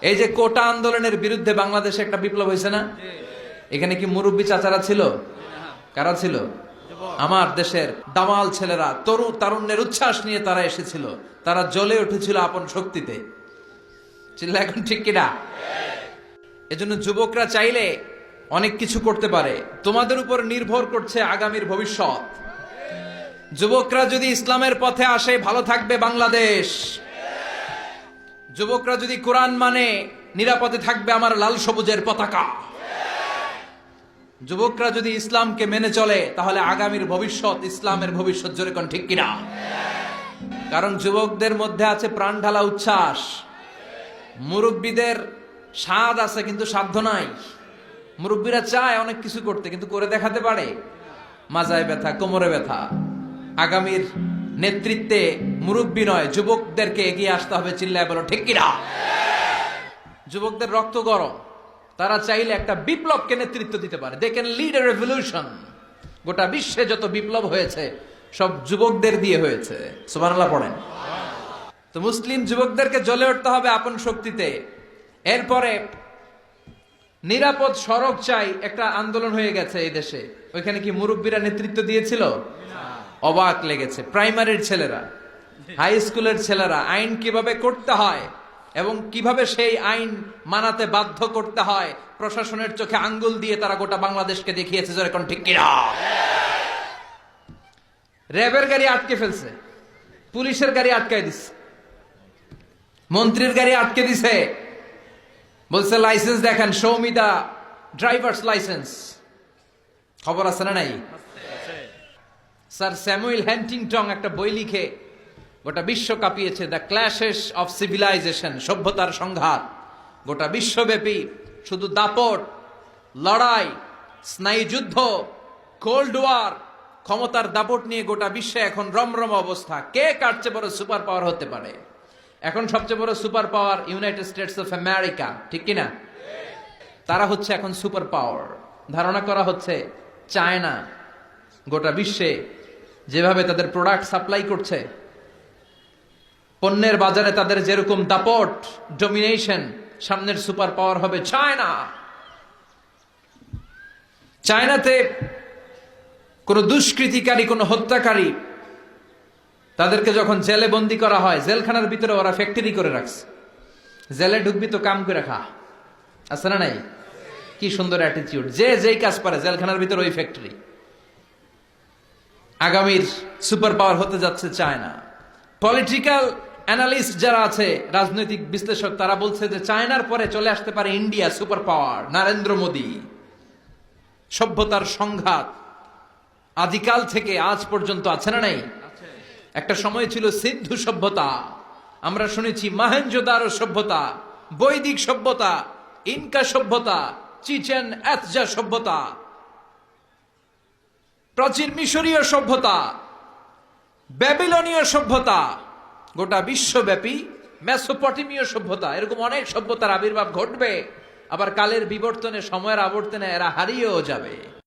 এই যে কোটা আন্দোলনের বিরুদ্ধে বাংলাদেশে একটা বিপ্লব হয়েছে না? এখানে কি মুরব্বী চাচারা ছিল? কারা ছিল? আমার দেশের দামাল ছেলেরা, তারুণ্যের উচ্ছ্বাস নিয়ে তারা এসেছিল। তারা জ্বলে উঠেছিল আপন শক্তিতে। চিল্লা এখন ঠিক কিনা? এজন্য যুবকরা চাইলে অনেক কিছু করতে পারে। তোমাদের উপর নির্ভর করছে আগামীর ভবিষ্যৎ। যুবকরা যদি ইসলামের পথে আসে, ভালো থাকবে বাংলাদেশ। যুবকরা যদি কোরআন মানে, নিরাপদে থাকবে আমার লাল সবুজের পতাকা। যুবকরা যদি ইসলামকে মেনে চলে, তাহলে আগামীর ভবিষ্যৎ ইসলামের ভবিষ্যৎ। জোরে কোন ঠিক কিনা? কারণ যুবকদের মধ্যে আছে প্রাণ ঢালা উচ্ছ্বাস। মুরব্বীদের স্বাদ আছে কিন্তু সাধ্য নাই। মুরব্বীরা চায় অনেক কিছু করতে, কিন্তু করে দেখাতে পারে? মাজায় ব্যথা, কোমরে ব্যথা। আগামীর নেতৃত্বে মুরব্বী নয়, যুবকদেরকে এগিয়ে আসতে হবে। চিল্লায় বলো ঠিক কিনা? যুবকদের রক্ত গরম। তারা চাইলে একটা বিপ্লবকে নেতৃত্ব দিতে পারে। They can lead a revolution. গোটা বিশ্বে যত বিপ্লব হয়েছে সব যুবকদের দিয়ে হয়েছে। সুবহানাল্লাহ পড়েন। তো মুসলিম যুবকদেরকে জ্বলে উঠতে হবে আপন শক্তিতে। এরপরে নিরাপদ সড়ক চাই, একটা আন্দোলন হয়ে গেছে এই দেশে। ওইখানে কি মুরব্বীরা নেতৃত্ব দিয়েছিল? অবাক লেগেছে। প্রাইমারির ছেলেরা, হাই স্কুলের ছেলেরা আইন কিভাবে করতে হয় এবং কিভাবে সেই আইন মানাতে বাধ্য করতে হয়, প্রশাসনের চোখে আঙ্গুল দিয়ে তারা গোটা বাংলাদেশকে দেখিয়েছে। যেরকম ঠিক কিনা? র্যাবের গাড়ি আটকে ফেলছে, পুলিশের গাড়ি আটকাই দিচ্ছে, মন্ত্রীর গাড়ি আটকে দিছে। বলছে লাইসেন্স দেখেন, show me the drivers license. খবর আছে না নাই? স্যার স্যামুয়েল হ্যান্টিংটন একটা বই লিখে গোটা বিশ্ব কাঁপিয়েছে, দ্য ক্ল্যাশেস অফ সিভিলাইজেশন, সভ্যতার সংঘাত। গোটা বিশ্বব্যাপী শুধু দাপট, লড়াই, স্নায়ুযুদ্ধ, কোল্ড ওয়ার, ক্ষমতার দাপট নিয়ে গোটা বিশ্বে এখন রমরম অবস্থা। কে কার চেয়ে বড় সুপার পাওয়ার হতে পারে? এখন সবচেয়ে বড় super power United states of America, ঠিক কিনা? তারা হচ্ছে এখন সুপার পাওয়ার। ধারণা করা হচ্ছে চায়না গোটা বিশ্বে যেভাবে তাদের প্রোডাক্ট সাপ্লাই করছে, পণ্যের বাজারে তাদের যেরকম দাপট, ডমিনেশন, সামনের সুপার পাওয়ার হবে চায়না। চায়নাতে কোন দুষ্কৃতিকারী, কোন হত্যাকারী, তাদেরকে যখন জেলে বন্দি করা হয়, জেলখানার ভিতরে ওরা ফ্যাক্টরি করে রাখছে। জেলে ঢুকবি তো কাম করে খা, আছে না নাই? কি সুন্দর অ্যাটিটিউড। যে যেই কাজ পারে জেলখানার ভিতরে ওই ফ্যাক্টরি। আগামীর সুপার পাওয়ার হতে যাচ্ছে চায়না। পলিটিক্যাল অ্যানালিস্ট যারা আছে, রাজনৈতিক বিশ্লেষক, তারা বলছে যে চায়নার পরে চলে আসতে পারে India super power, Narendra Modi. সভ্যতার সংঘাত আদিকাল থেকে আজ পর্যন্ত আছে না নাই? একটা সময় ছিল সিন্ধু সভ্যতা, আমরা শুনেছি মহেঞ্জোদারো সভ্যতা, বৈদিক সভ্যতা, ইনকা সভ্যতা, চিচেন এৎজা সভ্যতা, প্রাচীন মিশরীয় সভ্যতা, ব্যাবিলনীয় সভ্যতা, গোটা বিশ্বব্যাপী মেসোপটেমীয় সভ্যতা। এরকম অনেক সভ্যতার আবির্ভাব ঘটবে। আবার কালের বিবর্তনে, সময়ের আবর্তনে এরা হারিয়েও যাবে।